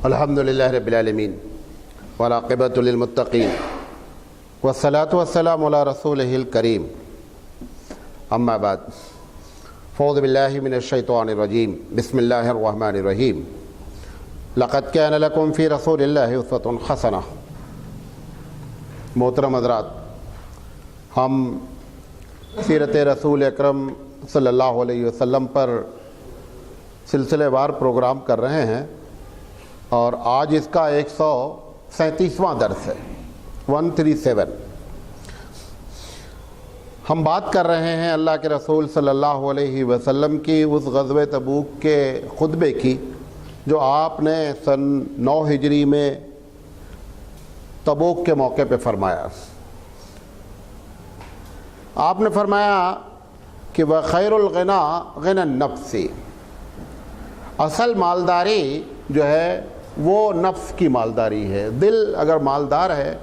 الحمد للہ رب العالمین والعاقبۃ للمتقین والصلاۃ والسلام علی رسولہ الکریم اما بعد فاعوذ باللہ من الشیطان الرجیم بسم اللہ الرحمن الرحیم لقد کان لکم فی رسول اللہ اسوۃ حسنہ۔ محترم حضرات، ہم سیرت رسول اکرم صلی اللہ علیہ وسلم پر سلسلے وار پروگرام کر رہے ہیں اور آج اس کا 137واں درس ہے، 137۔ ہم بات کر رہے ہیں اللہ کے رسول صلی اللہ علیہ وسلم کی اس غزوہ تبوک کے خطبے کی جو آپ نے سن 9 ہجری میں تبوک کے موقع پہ فرمایا۔ آپ نے فرمایا کہ وَخَيْرُ الْغِنَى غِنَى النَّفْسِ، اصل مالداری جو ہے وہ نفس کی مالداری ہے۔ دل اگر مالدار ہے،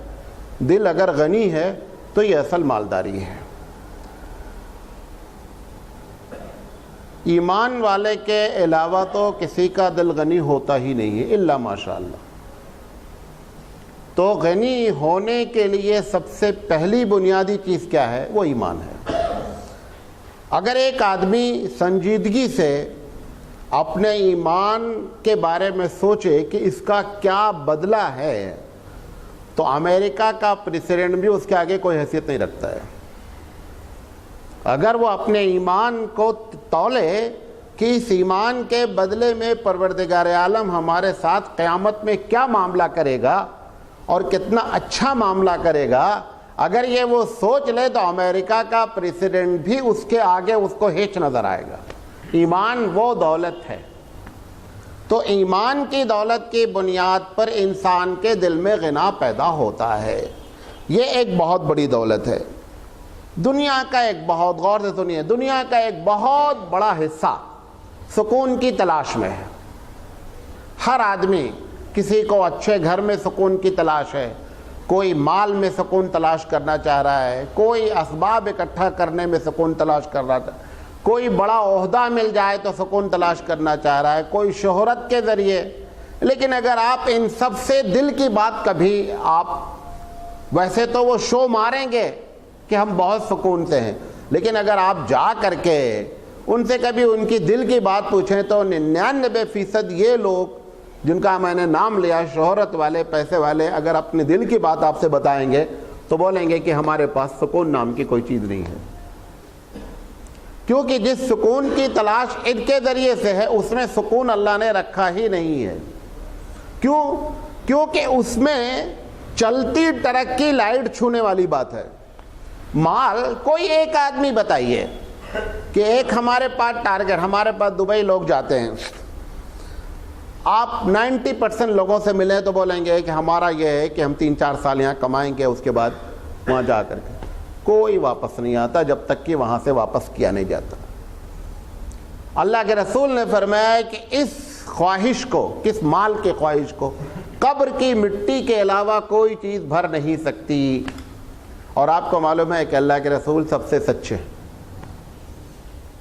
دل اگر غنی ہے تو یہ اصل مالداری ہے۔ ایمان والے کے علاوہ تو کسی کا دل غنی ہوتا ہی نہیں ہے الا ماشاء اللہ۔ تو غنی ہونے کے لیے سب سے پہلی بنیادی چیز کیا ہے؟ وہ ایمان ہے۔ اگر ایک آدمی سنجیدگی سے اپنے ایمان کے بارے میں سوچے کہ اس کا کیا بدلہ ہے تو امریکہ کا پریزیڈنٹ بھی اس کے آگے کوئی حیثیت نہیں رکھتا ہے۔ اگر وہ اپنے ایمان کو تولے کہ اس ایمان کے بدلے میں پروردگار عالم ہمارے ساتھ قیامت میں کیا معاملہ کرے گا اور کتنا اچھا معاملہ کرے گا، اگر یہ وہ سوچ لے تو امریکہ کا پریزیڈنٹ بھی اس کے آگے اس کو ہیچ نظر آئے گا۔ ایمان وہ دولت ہے۔ تو ایمان کی دولت کی بنیاد پر انسان کے دل میں غنا پیدا ہوتا ہے۔ یہ ایک بہت بڑی دولت ہے۔ دنیا کا ایک بہت، غور سے سنیے، دنیا کا ایک بہت بڑا حصہ سکون کی تلاش میں ہے۔ ہر آدمی، کسی کو اچھے گھر میں سکون کی تلاش ہے، کوئی مال میں سکون تلاش کرنا چاہ رہا ہے، کوئی اسباب اکٹھا کرنے میں سکون تلاش کر رہا ہے، کوئی بڑا عہدہ مل جائے تو سکون تلاش کرنا چاہ رہا ہے، کوئی شہرت کے ذریعے۔ لیکن اگر آپ ان سب سے دل کی بات کبھی آپ، ویسے تو وہ شو ماریں گے کہ ہم بہت سکون سے ہیں، لیکن اگر آپ جا کر کے ان سے کبھی ان کی دل کی بات پوچھیں تو 99% یہ لوگ جن کا میں نے نام لیا، شہرت والے، پیسے والے، اگر اپنے دل کی بات آپ سے بتائیں گے تو بولیں گے کہ ہمارے پاس سکون نام کی کوئی چیز نہیں ہے، کیونکہ جس سکون کی تلاش ان کے ذریعے سے ہے اس میں سکون اللہ نے رکھا ہی نہیں ہے۔ کیوں؟ کیونکہ اس میں چلتی ٹرک کی لائٹ چھونے والی بات ہے۔ مال، کوئی ایک آدمی بتائیے کہ ایک ہمارے پاس ٹارگٹ، ہمارے پاس دبئی لوگ جاتے ہیں، آپ 90% لوگوں سے ملیں تو بولیں گے کہ ہمارا یہ ہے کہ ہم 3-4 سال یہاں کمائیں گے، اس کے بعد وہاں جا کر کے کوئی واپس نہیں آتا جب تک کہ وہاں سے واپس کیا نہیں جاتا۔ اللہ کے رسول نے فرمایا کہ اس خواہش کو، کس مال کے خواہش کو، قبر کی مٹی کے علاوہ کوئی چیز بھر نہیں سکتی۔ اور آپ کو معلوم ہے کہ اللہ کے رسول سب سے سچے،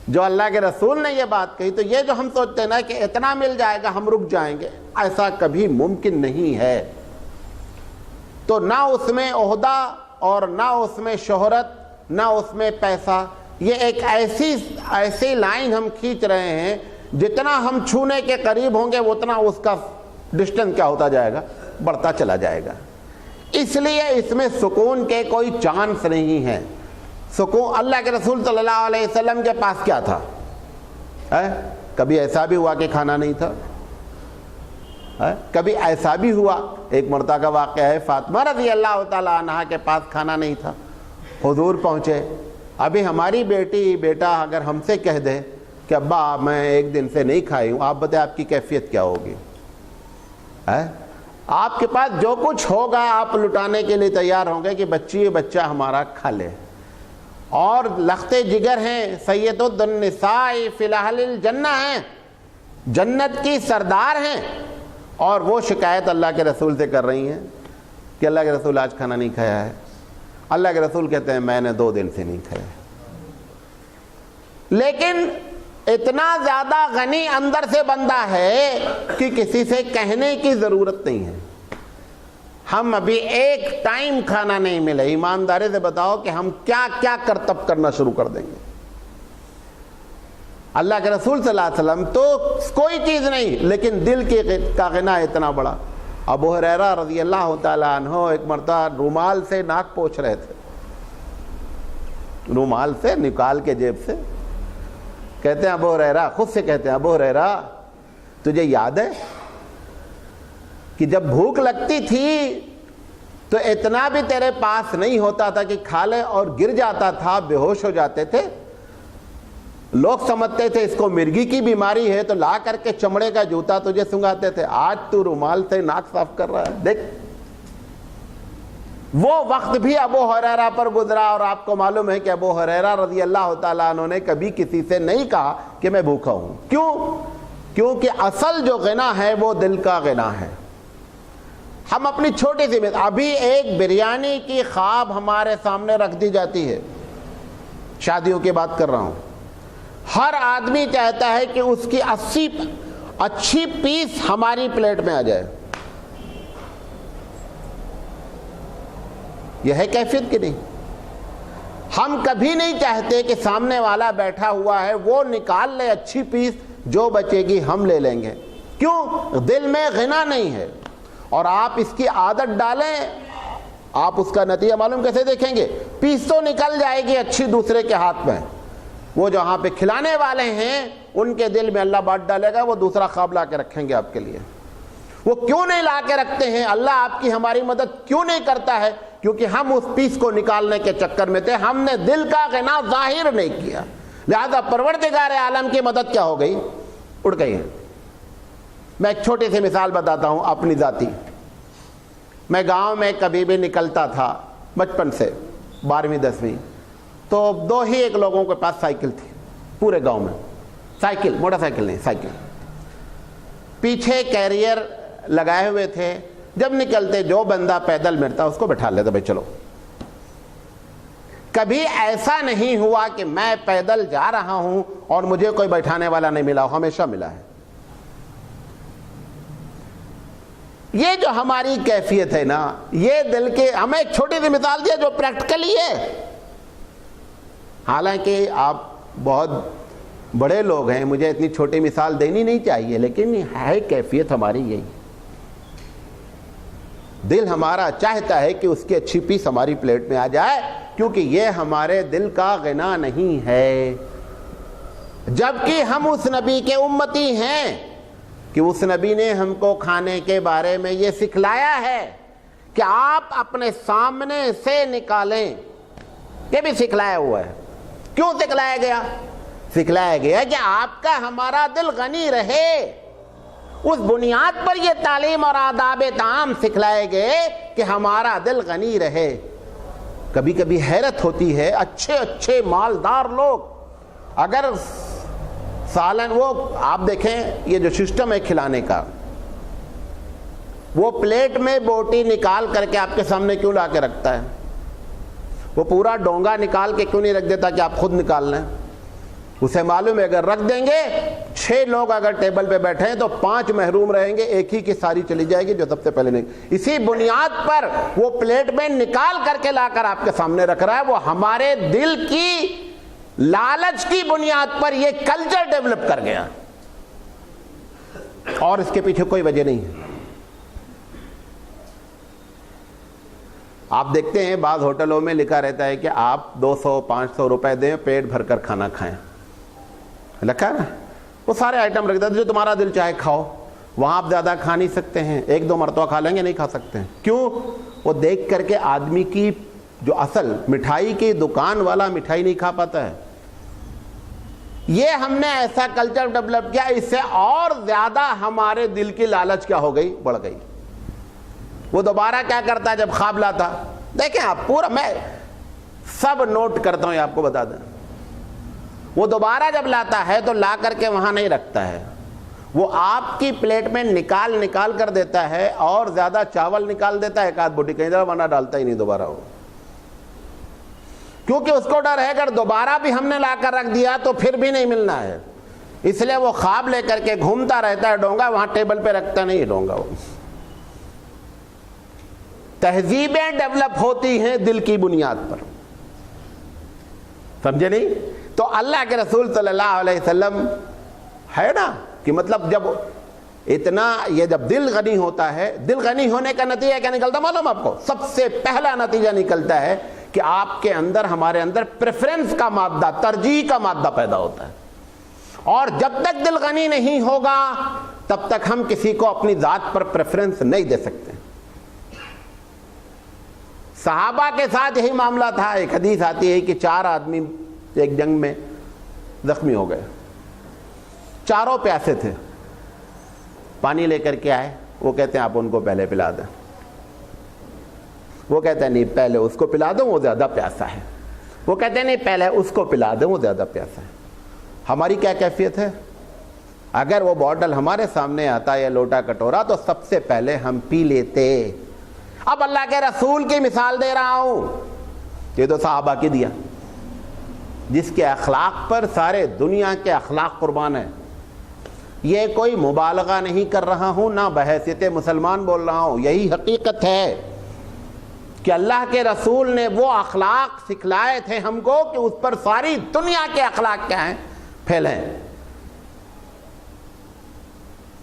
جو اللہ کے رسول نے یہ بات کہی، تو یہ جو ہم سوچتے ہیں نا کہ اتنا مل جائے گا ہم رک جائیں گے، ایسا کبھی ممکن نہیں ہے۔ تو نہ اس میں عہدہ اور نہ اس میں شہرت، نہ اس میں پیسہ، یہ ایک ایسی لائن ہم کھینچ رہے ہیں، جتنا ہم چھونے کے قریب ہوں گے اتنا اس کا ڈسٹنس کیا ہوتا جائے گا؟ بڑھتا چلا جائے گا۔ اس لیے اس میں سکون کے کوئی چانس نہیں ہے۔ سکون، اللہ کے رسول صلی اللہ علیہ وسلم کے پاس کیا تھا؟ کبھی ایسا بھی ہوا کہ کھانا نہیں تھا؟ کبھی ایسا بھی ہوا، ایک مرتبہ کا واقعہ ہے، فاطمہ رضی اللہ تعالیٰ عنہا کے پاس کھانا نہیں تھا، حضور پہنچے۔ ابھی ہماری بیٹا اگر ہم سے کہہ دے کہ ابا میں ایک دن سے نہیں کھائی ہوں، آپ بتائیں آپ کی کیفیت کیا ہوگی؟ آپ کے پاس جو کچھ ہوگا آپ لٹانے کے لیے تیار ہوں گے کہ بچہ ہمارا کھا لے۔ اور لخت جگر ہیں، سید النساء فی اہل الجنہ ہیں، جنت کی سردار ہیں، اور وہ شکایت اللہ کے رسول سے کر رہی ہیں کہ اللہ کے رسول آج کھانا نہیں کھایا ہے۔ اللہ کے رسول کہتے ہیں میں نے 2 دن سے نہیں کھایا۔ لیکن اتنا زیادہ غنی اندر سے بندہ ہے کہ کسی سے کہنے کی ضرورت نہیں ہے. ہم ابھی ایک ٹائم کھانا نہیں ملے, ایمانداری سے بتاؤ کہ ہم کیا کیا کرتب کرنا شروع کر دیں گے. اللہ کے رسول صلی اللہ علیہ وسلم تو کوئی چیز نہیں, لیکن دل کا غنا اتنا بڑا. ابو ہریرہ رضی اللہ تعالیٰ عنہ ایک مرتبہ رومال سے ناک پوچھ رہے تھے, رومال سے نکال کے جیب سے. کہتے ہیں ابو ہریرہ, خود سے کہتے ہیں, ابو ہریرہ تجھے یاد ہے کہ جب بھوک لگتی تھی تو اتنا بھی تیرے پاس نہیں ہوتا تھا کہ کھا لے, اور گر جاتا تھا, بے ہوش ہو جاتے تھے, لوگ سمجھتے تھے اس کو مرگی کی بیماری ہے تو لا کر کے چمڑے کا جوتا تجھے سنگاتے تھے. آج تو رومال سے ناک صاف کر رہا ہے. دیکھ, وہ وقت بھی ابو ہریرہ پر گزرا, اور آپ کو معلوم ہے کہ ابو ہریرہ رضی اللہ تعالیٰ عنہ نے کبھی کسی سے نہیں کہا کہ میں بھوکا ہوں. کیوں؟ کیونکہ اصل جو غنا ہے وہ دل کا غنا ہے. ہم اپنی چھوٹی سی مثال, ابھی ایک بریانی کی خواب ہمارے سامنے رکھ دی جاتی ہے, شادیوں کی بات کر رہا ہوں, ہر آدمی چاہتا ہے کہ اس کی 80 اچھی پیس ہماری پلیٹ میں آ جائے. یہ ہے کیفیت کہ نہیں؟ ہم کبھی نہیں چاہتے کہ سامنے والا بیٹھا ہوا ہے وہ نکال لے اچھی پیس, جو بچے گی ہم لے لیں گے. کیوں؟ دل میں غنا نہیں ہے. اور آپ اس کی عادت ڈالیں, آپ اس کا نتیجہ معلوم کیسے دیکھیں گے؟ پیس تو نکل جائے گی اچھی دوسرے کے ہاتھ میں, وہ جہاں پہ کھلانے والے ہیں ان کے دل میں اللہ بات ڈالے گا, وہ دوسرا خواب لا کے رکھیں گے آپ کے لیے. وہ کیوں نہیں لا کے رکھتے ہیں؟ اللہ آپ کی ہماری مدد کیوں نہیں کرتا ہے؟ کیونکہ ہم اس پیس کو نکالنے کے چکر میں تھے, ہم نے دل کا غنا ظاہر نہیں کیا. لہذا پروردگار عالم کی مدد کیا ہو گئی؟ اڑ گئی ہے. میں ایک چھوٹی سی مثال بتاتا ہوں اپنی ذاتی. میں گاؤں میں کبھی بھی نکلتا تھا بچپن سے, 12ویں 10ویں, تو 2 ہی ایک لوگوں کے پاس سائیکل تھی پورے گاؤں میں. سائیکل, موٹر سائیکل نہیں, سائیکل. پیچھے کیریئر لگائے ہوئے تھے. جب نکلتے جو بندہ پیدل ملتا اس کو بٹھا لیتا, بھائی چلو. کبھی ایسا نہیں ہوا کہ میں پیدل جا رہا ہوں اور مجھے کوئی بیٹھانے والا نہیں ملا, ہمیشہ ملا ہے. یہ جو ہماری کیفیت ہے نا, یہ دل کے, ہمیں ایک چھوٹی سی مثال دی جو پریکٹیکلی ہے. حالانکہ آپ بہت بڑے لوگ ہیں, مجھے اتنی چھوٹی مثال دینی نہیں چاہیے, لیکن ہے کیفیت ہماری یہی. دل ہمارا چاہتا ہے کہ اس کی اچھی پیس ہماری پلیٹ میں آ جائے, کیونکہ یہ ہمارے دل کا غنا نہیں ہے. جبکہ ہم اس نبی کے امتی ہیں کہ اس نبی نے ہم کو کھانے کے بارے میں یہ سکھلایا ہے کہ آپ اپنے سامنے سے نکالیں. یہ بھی سکھلایا ہوا ہے. کیوں سکھلایا گیا؟ سکھلایا گیا کہ آپ کا ہمارا دل غنی رہے. اس بنیاد پر یہ تعلیم اور آداب تعام سکھلائے گئے کہ ہمارا دل غنی رہے. کبھی کبھی حیرت ہوتی ہے, اچھے اچھے مالدار لوگ اگر سالن, وہ آپ دیکھیں یہ جو سسٹم ہے کھلانے کا, وہ پلیٹ میں بوٹی نکال کر کے آپ کے سامنے کیوں لا کے رکھتا ہے؟ وہ پورا ڈونگا نکال کے کیوں نہیں رکھ دیتا کہ آپ خود نکال لیں؟ اسے معلوم ہے اگر رکھ دیں گے 6 لوگ اگر ٹیبل پہ بیٹھے ہیں تو 5 محروم رہیں گے, ایک ہی کی ساری چلی جائے گی جو سب سے پہلے نہیں. اسی بنیاد پر وہ پلیٹ میں نکال کر کے لا کر آپ کے سامنے رکھ رہا ہے. وہ ہمارے دل کی لالچ کی بنیاد پر یہ کلچر ڈیولپ کر گیا, اور اس کے پیچھے کوئی وجہ نہیں ہے. آپ دیکھتے ہیں بعض ہوٹلوں میں لکھا رہتا ہے کہ آپ 200-500 روپے دیں, پیٹ بھر کر کھانا کھائیں. لکھا ہے نا, وہ سارے آئٹم رکھ دیتے جو تمہارا دل چاہے کھاؤ. وہاں آپ زیادہ کھا نہیں سکتے ہیں, 1-2 مرتبہ کھا لیں گے, نہیں کھا سکتے ہیں. کیوں؟ وہ دیکھ کر کے آدمی کی جو اصل مٹھائی کی دکان والا مٹھائی نہیں کھا پاتا ہے. یہ ہم نے ایسا کلچر ڈیولپ کیا, اس سے اور زیادہ ہمارے دل کی لالچ کیا ہو گئی, بڑھ گئی. وہ دوبارہ کیا کرتا ہے جب خواب لاتا, دیکھیں آپ پورا, میں سب نوٹ کرتا ہوں, یہ آپ کو بتا دیں. وہ دوبارہ جب لاتا ہے تو لا کر کے وہاں نہیں رکھتا ہے, وہ آپ کی پلیٹ میں نکال کر دیتا ہے, اور زیادہ چاول نکال دیتا ہے, 1 آدھ بوٹی کہیں ذرا ورنہ ڈالتا ہی نہیں دوبارہ وہ. کیونکہ اس کو ڈر ہے اگر دوبارہ بھی ہم نے لا کر رکھ دیا تو پھر بھی نہیں ملنا ہے. اس لیے وہ خواب لے کر کے گھومتا رہتا ہے ڈونگا، وہاں ٹیبل پہ رکھتا نہیں ڈونگا. وہ تہذیبیں ڈیولپ ہوتی ہیں دل کی بنیاد پر، سمجھے نہیں؟ تو اللہ کے رسول صلی اللہ علیہ وسلم ہے نا کہ مطلب جب اتنا یہ جب دل غنی ہوتا ہے، دل غنی ہونے کا نتیجہ کیا نکلتا معلوم آپ کو؟ سب سے پہلا نتیجہ نکلتا ہے کہ آپ کے اندر، ہمارے اندر پریفرنس کا مادہ، ترجیح کا مادہ پیدا ہوتا ہے. اور جب تک دل غنی نہیں ہوگا تب تک ہم کسی کو اپنی ذات پر پریفرنس نہیں دے سکتے. صحابہ کے ساتھ یہی معاملہ تھا. ایک حدیث آتی ہے کہ 4 آدمی ایک جنگ میں زخمی ہو گئے، چاروں پیاسے تھے، پانی لے کر کے آئے. وہ کہتے ہیں آپ ان کو پہلے پلا دیں. وہ کہتے ہیں نہیں پہلے اس کو پلا دو، وہ زیادہ پیاسا ہے. وہ کہتے ہیں نہیں پہلے اس کو پلا دیں، وہ زیادہ پیاسا ہے. ہماری کیا کیفیت ہے؟ اگر وہ بوٹل ہمارے سامنے آتا یا لوٹا کٹورا تو سب سے پہلے ہم پی لیتے. اب اللہ کے رسول کی مثال دے رہا ہوں، یہ تو صحابہ کی دیا، جس کے اخلاق پر سارے دنیا کے اخلاق قربان ہیں. یہ کوئی مبالغہ نہیں کر رہا ہوں، نہ بحیثیت مسلمان بول رہا ہوں، یہی حقیقت ہے کہ اللہ کے رسول نے وہ اخلاق سکھلائے تھے ہم کو کہ اس پر ساری دنیا کے اخلاق کیا ہیں؟ پھیلیں.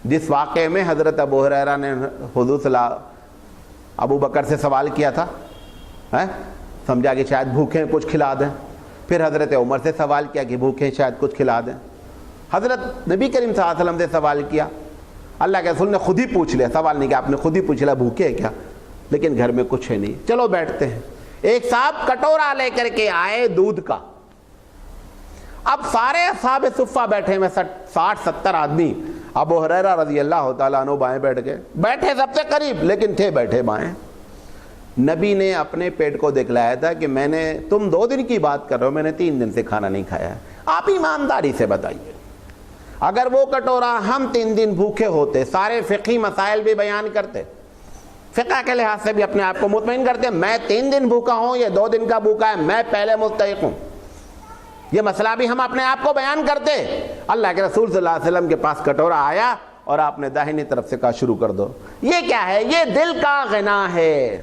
جس واقعے میں حضرت ابو ہریرہ نے حضور صلی اللہ ابو بکر سے سوال کیا تھا، سمجھا کہ شاید بھوکے کچھ کھلا دیں. پھر حضرت عمر سے سوال کیا کہ بھوکے شاید کچھ کھلا دیں. حضرت نبی کریم صلی اللہ علیہ وسلم سے سوال کیا، اللہ کے رسول نے خود ہی پوچھ لیا، سوال نہیں کیا، آپ نے خود ہی پوچھ لیا بھوکے ہے کیا، لیکن گھر میں کچھ ہے نہیں، چلو بیٹھتے ہیں. ایک صاحب کٹورا لے کر کے آئے دودھ کا. اب سارے اصحاب صفہ بیٹھے میں 60-70 آدمی. ابو ہریرہ رضی اللہ تعالیٰ عنہ بائیں بیٹھ گئے، بیٹھے سب سے قریب لیکن تھے بیٹھے بائیں. نبی نے اپنے پیٹ کو دکھلایا تھا کہ میں نے، تم 2 دن کی بات کر رہے ہو، میں نے 3 دن سے کھانا نہیں کھایا ہے. آپ ایمانداری سے بتائیے، اگر وہ کٹورا ہم 3 دن بھوکے ہوتے، سارے فقہی مسائل بھی بیان کرتے، فقہ کے لحاظ سے بھی اپنے آپ کو مطمئن کرتے، میں 3 دن بھوکا ہوں، یہ 2 دن کا بھوکا ہے، میں پہلے مستحق ہوں، یہ مسئلہ بھی ہم اپنے آپ کو بیان کرتے. اللہ کے رسول صلی اللہ علیہ وسلم کے پاس کٹورا آیا اور آپ نے داہنی طرف سے کہا شروع کر دو. یہ کیا ہے؟ یہ دل کا غنا ہے.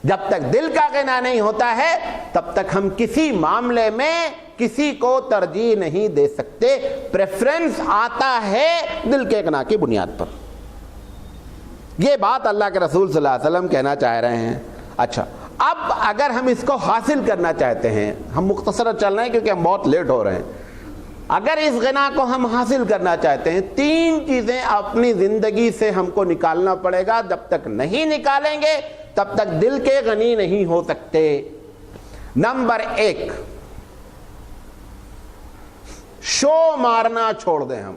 جب تک دل کا غنا نہیں ہوتا ہے تب تک ہم کسی معاملے میں کسی کو ترجیح نہیں دے سکتے. پریفرنس آتا ہے دل کے غنا کی بنیاد پر. یہ بات اللہ کے رسول صلی اللہ علیہ وسلم کہنا چاہ رہے ہیں. اچھا، اب اگر ہم اس کو حاصل کرنا چاہتے ہیں، ہم مختصر چل رہے ہیں کیونکہ ہم بہت لیٹ ہو رہے ہیں. اگر اس غنا کو ہم حاصل کرنا چاہتے ہیں، 3 چیزیں اپنی زندگی سے ہم کو نکالنا پڑے گا. جب تک نہیں نکالیں گے تب تک دل کے غنی نہیں ہو سکتے. نمبر 1، شو مارنا چھوڑ دیں. ہم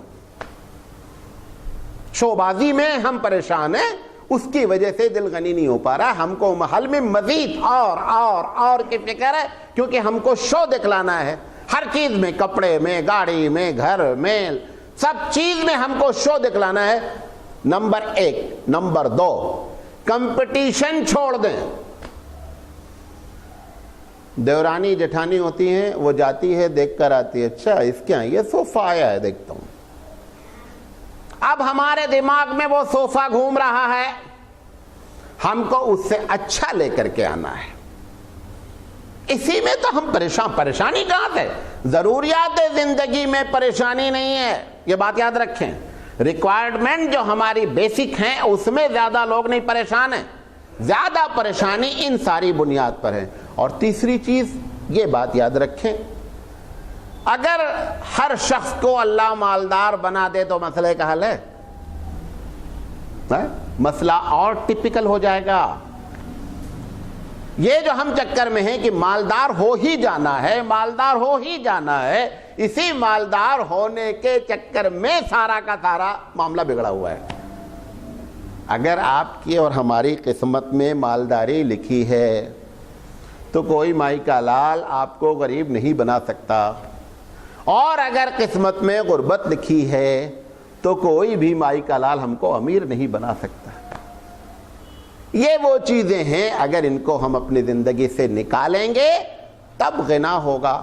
شو بازی میں ہم پریشان ہیں، اس کی وجہ سے دل غنی نہیں ہو پا رہا. ہم کو محل میں مزید اور کی فکر ہے، کیونکہ ہم کو شو دکھلانا ہے. ہر چیز میں، کپڑے میں، گاڑی میں، گھر میں، سب چیز میں ہم کو شو دکھلانا ہے. نمبر 1. نمبر 2، کمپٹیشن چھوڑ دیں. دیورانی جٹھانی ہوتی ہیں، وہ جاتی ہے دیکھ کر آتی ہے، اچھا اس کے یہ صوفہ آیا ہے دیکھتا ہوں. اب ہمارے دماغ میں وہ صوفہ گھوم رہا ہے، ہم کو اس سے اچھا لے کر کے آنا ہے. اسی میں تو ہم پریشانی کہاں سے؟ ضروریات زندگی میں پریشانی نہیں ہے، یہ بات یاد رکھیں. ریکوائرمنٹ جو ہماری بیسک ہیں اس میں زیادہ لوگ نہیں پریشان ہیں، زیادہ پریشانی ان ساری بنیاد پر ہے. اور تیسری چیز یہ بات یاد رکھیں، اگر ہر شخص کو اللہ مالدار بنا دے تو مسئلے کا حل ہے؟ مسئلہ اور ٹپیکل ہو جائے گا. یہ جو ہم چکر میں ہیں کہ مالدار ہو ہی جانا ہے، مالدار ہو ہی جانا ہے، اسی مالدار ہونے کے چکر میں سارا کا سارا معاملہ بگڑا ہوا ہے. اگر آپ کی اور ہماری قسمت میں مالداری لکھی ہے تو کوئی مائی کا لال آپ کو غریب نہیں بنا سکتا، اور اگر قسمت میں غربت لکھی ہے تو کوئی بھی مائی کا لال ہم کو امیر نہیں بنا سکتا. یہ وہ چیزیں ہیں، اگر ان کو ہم اپنی زندگی سے نکالیں گے تب غنا ہوگا.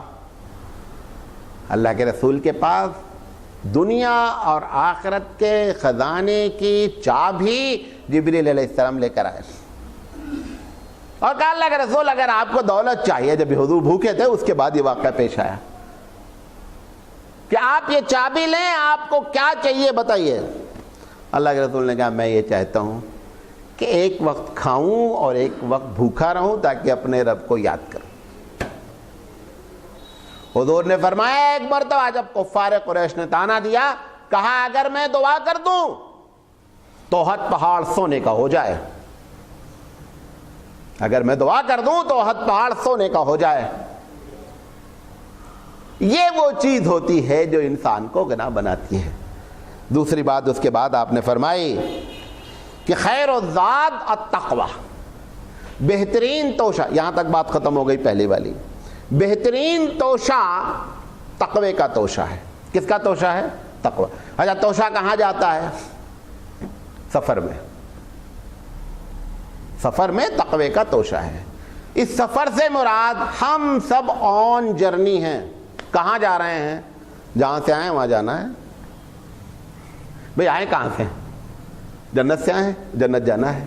اللہ کے رسول کے پاس دنیا اور آخرت کے خزانے کی چابی جبریل علیہ السلام لے کر آئے اور کہا اللہ کے رسول اگر آپ کو دولت چاہیے، جب حضور بھوکے تھے اس کے بعد یہ واقعہ پیش آیا کہ آپ یہ چابی لیں، آپ کو کیا چاہیے بتائیے۔ اللہ کے رسول نے کہا میں یہ چاہتا ہوں کہ ایک وقت کھاؤں اور ایک وقت بھوکا رہوں تاکہ اپنے رب کو یاد کروں۔ حضور نے فرمایا ایک مرتبہ جب کفار قریش نے طعنہ دیا، کہا اگر میں دعا کر دوں تو احد پہاڑ سونے کا ہو جائے، اگر میں دعا کر دوں تو احد پہاڑ سونے کا ہو جائے۔ یہ وہ چیز ہوتی ہے جو انسان کو گناہ بناتی ہے۔ دوسری بات اس کے بعد آپ نے فرمائی کہ خیر الزاد التقوی، بہترین توشہ، یہاں تک بات ختم ہو گئی پہلی والی۔ بہترین توشہ تقوی کا توشہ ہے۔ کس کا توشہ ہے؟ تقوی۔ اچھا توشہ کہاں جاتا ہے؟ سفر میں، سفر میں تقوی کا توشہ ہے۔ اس سفر سے مراد ہم سب آن جرنی ہیں۔ کہاں جا رہے ہیں؟ جہاں سے آئے وہاں جانا ہے۔ بھئی آئے کہاں سے؟ جنت سے آئے، جنت جانا ہے۔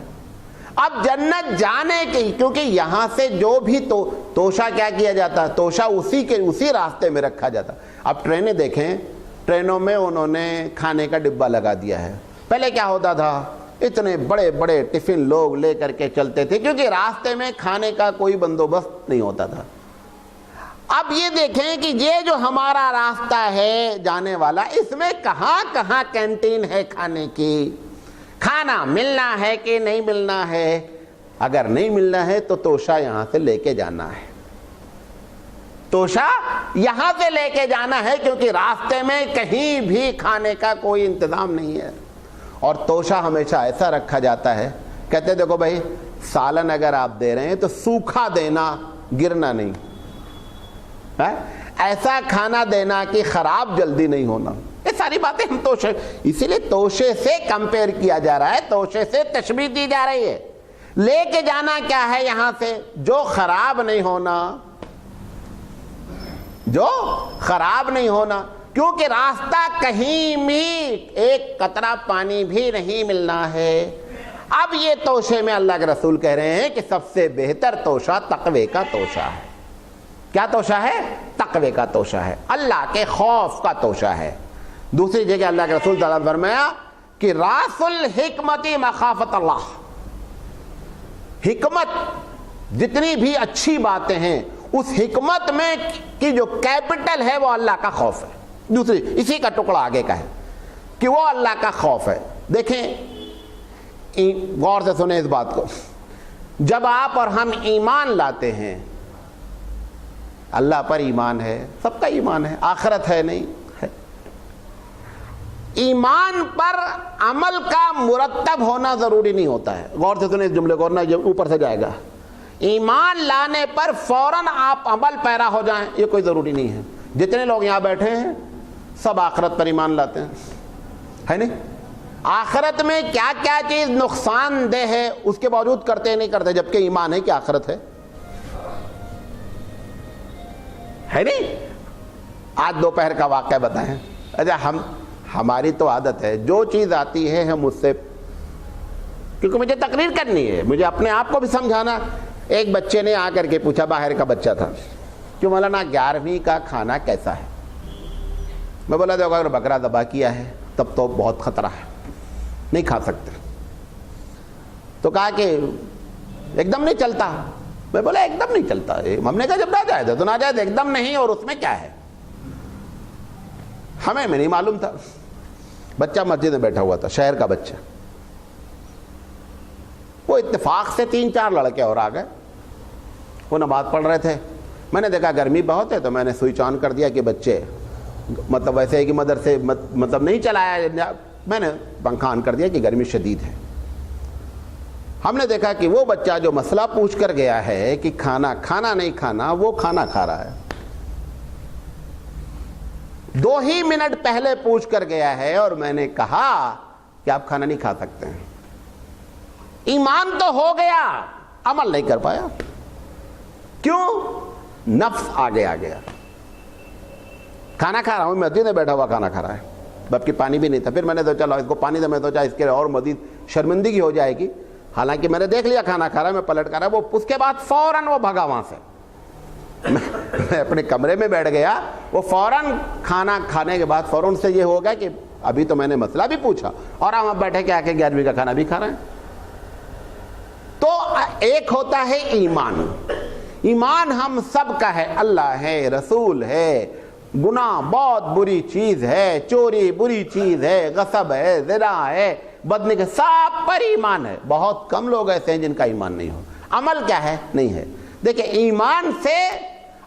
اب جنت جانے کی، کیونکہ یہاں سے جو بھی توشہ کیا کیا جاتا ہے، توشہ اسی راستے میں رکھا جاتا ہے۔ اب ٹرینیں دیکھیں، ٹرینوں میں انہوں نے کھانے کا ڈبہ لگا دیا ہے۔ پہلے کیا ہوتا تھا؟ اتنے بڑے بڑے ٹفن لوگ لے کر کے چلتے تھے کیونکہ راستے میں کھانے کا کوئی بندوبست نہیں ہوتا تھا۔ اب یہ دیکھیں کہ یہ جو ہمارا راستہ ہے جانے والا، اس میں کہاں کہاں کینٹین ہے کھانے کی، کھانا ملنا ہے کہ نہیں ملنا ہے۔ اگر نہیں ملنا ہے تو توشہ یہاں سے لے کے جانا ہے، توشہ یہاں سے لے کے جانا ہے، کیونکہ راستے میں کہیں بھی کھانے کا کوئی انتظام نہیں ہے۔ اور توشہ ہمیشہ ایسا رکھا جاتا ہے، کہتے دیکھو بھائی سالن اگر آپ دے رہے ہیں تو سوکھا دینا، گرنا نہیں، ایسا کھانا دینا کہ خراب جلدی نہیں ہونا۔ یہ ساری باتیں ہم توشے، اسی لیے توشے سے کمپیئر کیا جا رہا ہے، توشے سے تشبیہ دی جا رہی ہے۔ لے کے جانا کیا ہے یہاں سے؟ جو خراب نہیں ہونا، جو خراب نہیں ہونا، کیونکہ راستہ کہیں بھی ایک قطرہ پانی بھی نہیں ملنا ہے۔ اب یہ توشے میں اللہ کے رسول کہہ رہے ہیں کہ سب سے بہتر توشہ تقوی کا توشہ ہے۔ کیا توشہ ہے؟ تقوی کا توشہ ہے، اللہ کے خوف کا توشہ ہے۔ دوسری جگہ اللہ کے رسول صلی اللہ علیہ وسلم نے فرمایا کہ راس الحکمت مخافت اللہ، حکمت جتنی بھی اچھی باتیں ہیں اس حکمت میں کی جو کیپٹل ہے وہ اللہ کا خوف ہے۔ دوسری اسی کا ٹکڑا آگے کا ہے کہ وہ اللہ کا خوف ہے۔ دیکھیں غور سے سنیں اس بات کو، جب آپ اور ہم ایمان لاتے ہیں، اللہ پر ایمان ہے، سب کا ایمان ہے، آخرت ہے نہیں ہے، ایمان پر عمل کا مرتب ہونا ضروری نہیں ہوتا ہے۔ غور سے سنیں اس جملے کو، ورنہ اوپر سے جائے گا۔ ایمان لانے پر فوراً آپ عمل پیرا ہو جائیں، یہ کوئی ضروری نہیں ہے۔ جتنے لوگ یہاں بیٹھے ہیں سب آخرت پر ایمان لاتے ہیں، ہے نہیں؟ آخرت میں کیا کیا چیز نقصان دہ ہے اس کے باوجود کرتے نہیں کرتے، جبکہ ایمان ہے کہ آخرت ہے نہیں؟ آج دوپہر کا واقعہ بتائیں۔ اچھا ہماری تو عادت ہے جو چیز آتی ہے ہم اس سے، کیونکہ مجھے تقریر کرنی ہے، مجھے اپنے آپ کو بھی سمجھانا۔ ایک بچے نے آ کر کے پوچھا، باہر کا بچہ تھا، کہ مولانا 11ویں کا کھانا کیسا ہے؟ میں بولا دیکھو اگر بکرا ذبح کیا ہے تب تو بہت خطرہ ہے، نہیں کھا سکتے۔ تو کہا کہ ایک دم نہیں چلتا۔ میں بولا ایک دم نہیں چلتا، ہم نے کہا جب ناجائز ہے تو ناجائز، ایک دم نہیں، اور اس میں کیا ہے؟ ہمیں نہیں معلوم تھا۔ بچہ مسجد میں بیٹھا ہوا تھا، شہر کا بچہ، وہ اتفاق سے 3-4 لڑکے اور آ گئے، وہ نماز پڑھ رہے تھے۔ میں نے دیکھا گرمی بہت ہے تو میں نے سوئچ آن کر دیا کہ بچے مطلب ویسے ہے کہ مدرسے مطلب نہیں چلایا، میں نے پنکھا آن کر دیا کہ گرمی شدید ہے۔ ہم نے دیکھا کہ وہ بچہ جو مسئلہ پوچھ کر گیا ہے کہ کھانا نہیں کھانا، وہ کھانا کھا رہا ہے۔ 2 ہی منٹ پہلے پوچھ کر گیا ہے اور میں نے کہا کہ آپ کھانا نہیں کھا سکتے ہیں۔ ایمان تو ہو گیا، عمل نہیں کر پایا۔ کیوں؟ نفس آگے آ گیا۔ کھانا کھا رہا ہوں، مسجد میں بیٹھا ہوا کھانا کھا رہا ہے، جبکہ پانی بھی نہیں تھا. پھر میں نے سوچا اس کو پانی دے، میں سوچا اس کے اور مزید شرمندگی ہو جائے گی. حالانکہ میں نے دیکھ لیا کھانا کھا رہا ہے، میں پلٹ کر رہا ہے. وہ اس کے بعد فوراً وہ بھگا وہاں سے. میں اپنے کمرے میں بیٹھ گیا. وہ فوراً کھانا کھانے کے بعد فوراً سے یہ ہو گیا کہ ابھی تو میں نے مسئلہ بھی پوچھا اور ہم اب بیٹھے کے آ کے 11ویں کا کھانا بھی کھا رہے ہیں. تو ایک ہوتا ہے ایمان. ایمان ہم سب کا ہے، اللہ ہے، رسول ہے، گناہ بہت بری چیز ہے، چوری بری چیز ہے، غصب ہے، زنا ہے، بدنگی، سب پر ایمان ہے. بہت کم لوگ ایسے ہیں جن کا ایمان نہیں ہو. عمل کیا ہے؟ نہیں ہے. دیکھیں ایمان سے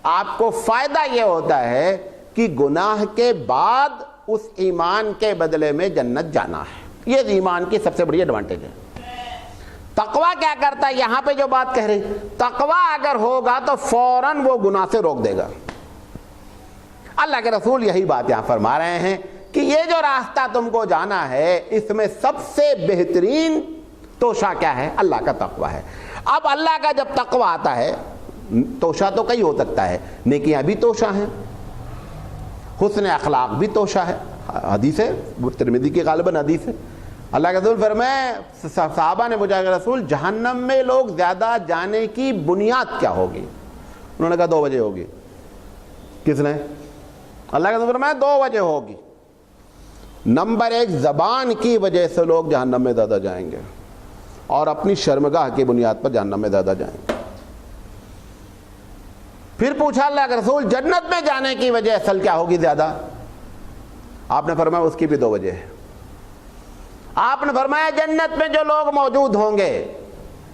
آپ کو فائدہ یہ ہوتا ہے کہ گناہ کے بعد اس ایمان کے بدلے میں جنت جانا ہے. یہ ایمان کی سب سے بڑی ایڈوانٹیج ہے. تقویٰ کیا کرتا ہے؟ یہاں پہ جو بات کہہ رہی، تقویٰ اگر ہوگا تو فوراً وہ گناہ سے روک دے گا. اللہ کے رسول یہی بات یہاں فرما رہے ہیں کہ یہ جو راستہ تم کو جانا ہے اس میں سب سے بہترین توشہ کیا ہے؟ اللہ کا تقویٰ ہے. اب اللہ کا جب تقویٰ آتا ہے، توشہ تو کئی ہو سکتا ہے، نیکیاں بھی توشہ ہیں، حسن اخلاق بھی توشہ ہے. حدیث ہے، ترمذی کی غالباً حدیث ہے. اللہ کے رسول فرمائے، صحابہ نے پوچھا کہ رسول جہنم میں لوگ زیادہ جانے کی بنیاد کیا ہوگی؟ انہوں نے کہا 2 وجہ ہوگی. کس نے؟ اللہ کے رسول فرمایا 2 وجہ ہوگی. نمبر 1، زبان کی وجہ سے لوگ جہنم میں زیادہ جائیں گے اور اپنی شرمگاہ کی بنیاد پر جہنم میں زیادہ جائیں گے. پھر پوچھا اللہ کے رسول جنت میں جانے کی وجہ اصل کیا ہوگی زیادہ؟ آپ نے فرمایا اس کی بھی 2 وجہ ہے. آپ نے فرمایا جنت میں جو لوگ موجود ہوں گے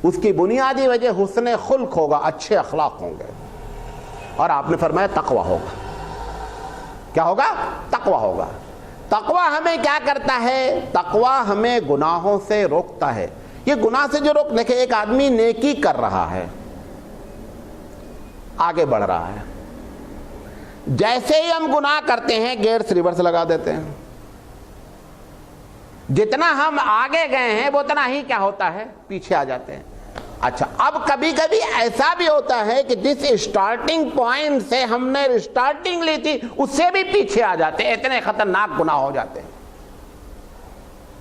اس کی بنیادی وجہ حسن خلق ہوگا، اچھے اخلاق ہوں گے. اور آپ نے فرمایا تقویٰ ہوگا. کیا ہوگا؟ تقویٰ ہوگا. تقویٰ ہمیں کیا کرتا ہے؟ تقویٰ ہمیں گناہوں سے روکتا ہے. یہ گناہ سے جو روک، دیکھیں ایک آدمی نیکی کر رہا ہے، آگے بڑھ رہا ہے، جیسے ہی ہم گناہ کرتے ہیں گیئرس ریورس لگا دیتے ہیں. جتنا ہم آگے گئے ہیں وہ اتنا ہی کیا ہوتا ہے؟ پیچھے آ جاتے ہیں. اچھا اب کبھی کبھی ایسا بھی ہوتا ہے کہ جس اسٹارٹنگ پوائنٹ سے ہم نے اسٹارٹنگ لی تھی اس سے بھی پیچھے آ جاتے ہیں، اتنے خطرناک گناہ ہو جاتے ہیں.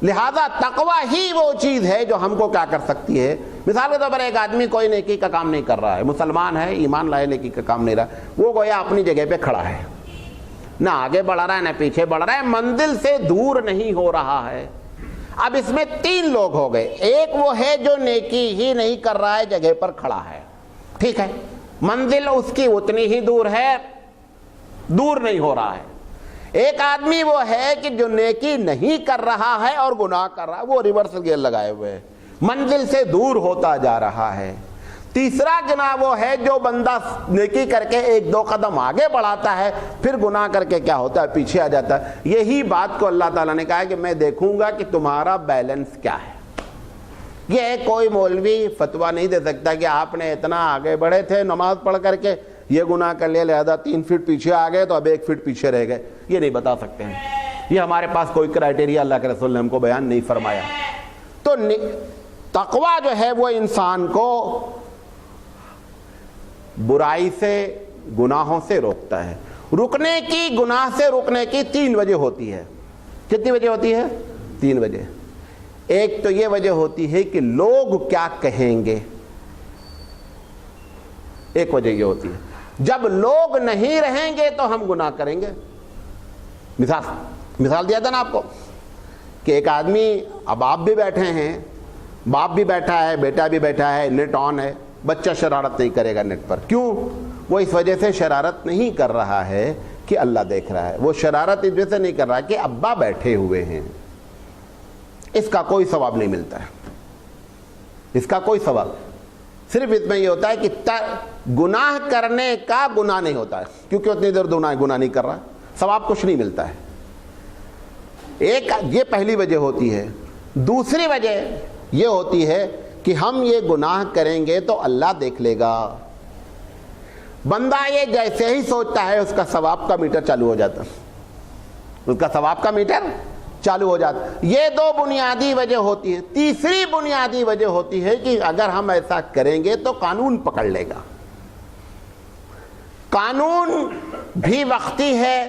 لہذا تقویٰ ہی وہ چیز ہے جو ہم کو کیا کر سکتی ہے. مثال کے طور پر ایک آدمی کوئی نیکی کا کام نہیں کر رہا ہے، مسلمان ہے، ایمان لائے، نیکی کا کام نہیں رہا، وہ گویا اپنی جگہ پہ کھڑا ہے، نہ آگے بڑھ رہا ہے نہ پیچھے بڑھ رہا ہے، منزل سے دور نہیں ہو رہا ہے. اب اس میں 3 لوگ ہو گئے. ایک وہ ہے جو نیکی ہی نہیں کر رہا ہے، جگہ پر کھڑا ہے، ٹھیک ہے، منزل اس کی اتنی ہی دور ہے، دور نہیں ہو رہا ہے. ایک آدمی وہ ہے کہ جو نیکی نہیں کر رہا ہے اور گناہ کر رہا ہے، وہ ریورس گیئر لگائے ہوئے ہے، منزل سے دور ہوتا جا رہا ہے. تیسرا جناب وہ ہے جو بندہ نیکی کر کے 1-2 قدم آگے بڑھاتا ہے، پھر گناہ کر کے کیا ہوتا ہے؟ پیچھے آ جاتا ہے. یہی بات کو اللہ تعالیٰ نے کہا ہے کہ میں دیکھوں گا کہ تمہارا بیلنس کیا ہے. یہ کوئی مولوی فتویٰ نہیں دے سکتا کہ آپ نے اتنا آگے بڑھے تھے نماز پڑھ کر کے، یہ گناہ کر لیا لہذا 3 فٹ پیچھے آ گئے تو اب 1 فٹ پیچھے رہ گئے. یہ نہیں بتا سکتے ہیں. یہ ہمارے پاس کوئی کرائٹیریا اللہ کے رسول نے ہم کو بیان نہیں فرمایا. تو تقویٰ جو ہے وہ انسان کو برائی سے، گناہوں سے روکتا ہے. رکنے کی، گناہ سے رکنے کی 3 وجہ ہوتی ہے. کتنی وجہ ہوتی ہے؟ 3 وجہ. ایک تو یہ وجہ ہوتی ہے کہ لوگ کیا کہیں گے. ایک وجہ یہ ہوتی ہے جب لوگ نہیں رہیں گے تو ہم گناہ کریں گے. مثال دیا تھا نا آپ کو کہ ایک آدمی، اب آپ بھی بیٹھے ہیں، باپ بھی بیٹھا ہے، بیٹا بھی بیٹھا ہے، نیٹ آن ہے، بچہ شرارت نہیں کرے گا نیٹ پر. کیوں؟ وہ اس وجہ سے شرارت نہیں کر رہا ہے کہ اللہ دیکھ رہا ہے، وہ شرارت اس وجہ سے نہیں کر رہا کہ ابا بیٹھے ہوئے ہیں. اس کا کوئی ثواب نہیں ملتا ہے، اس کا کوئی ثواب. صرف اس میں یہ ہوتا ہے کہ گناہ کرنے کا گناہ نہیں ہوتا ہے کیونکہ اتنی دیر گناہ نہیں کر رہا، ثواب کچھ نہیں ملتا ہے. ایک یہ پہلی وجہ ہوتی ہے. دوسری وجہ یہ ہوتی ہے کہ ہم یہ گناہ کریں گے تو اللہ دیکھ لے گا. بندہ یہ جیسے ہی سوچتا ہے اس کا ثواب کا میٹر چالو ہو جاتا، اس کا ثواب کا میٹر چالو ہو جاتا. یہ 2 بنیادی وجہ ہوتی ہیں. تیسری بنیادی وجہ ہوتی ہے کہ اگر ہم ایسا کریں گے تو قانون پکڑ لے گا. قانون بھی وقتی ہے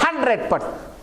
100%।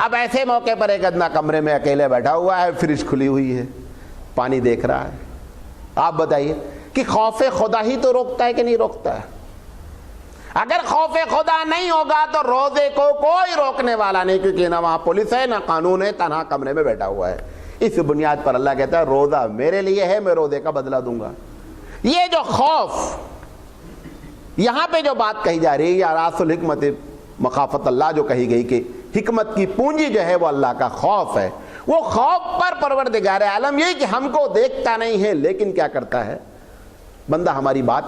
اب ایسے موقع پر ایک ادنا کمرے میں اکیلے بیٹھا ہوا ہے, فریج کھلی ہوئی ہے, پانی دیکھ رہا ہے. آپ بتائیے کہ خوف خدا ہی تو روکتا ہے کہ نہیں روکتا ہے؟ اگر خوف خدا نہیں ہوگا تو روزے کو کوئی روکنے والا نہیں, کیونکہ نہ وہاں پولیس ہے نہ قانون ہے, تنہا کمرے میں بیٹھا ہوا ہے. اس بنیاد پر اللہ کہتا ہے روزہ میرے لیے ہے, میں روزے کا بدلہ دوں گا. یہ جو خوف یہاں پہ جو بات کہی جا رہی ہے, یا راس الحکمت مخافت اللہ جو کہی گئی کہ حکمت کی پونجی جو ہے وہ اللہ کا خوف ہے, وہ خوف پر پروردگار عالم یہ کہ ہم کو دیکھتا نہیں ہے لیکن کیا کرتا ہے بندہ, ہماری بات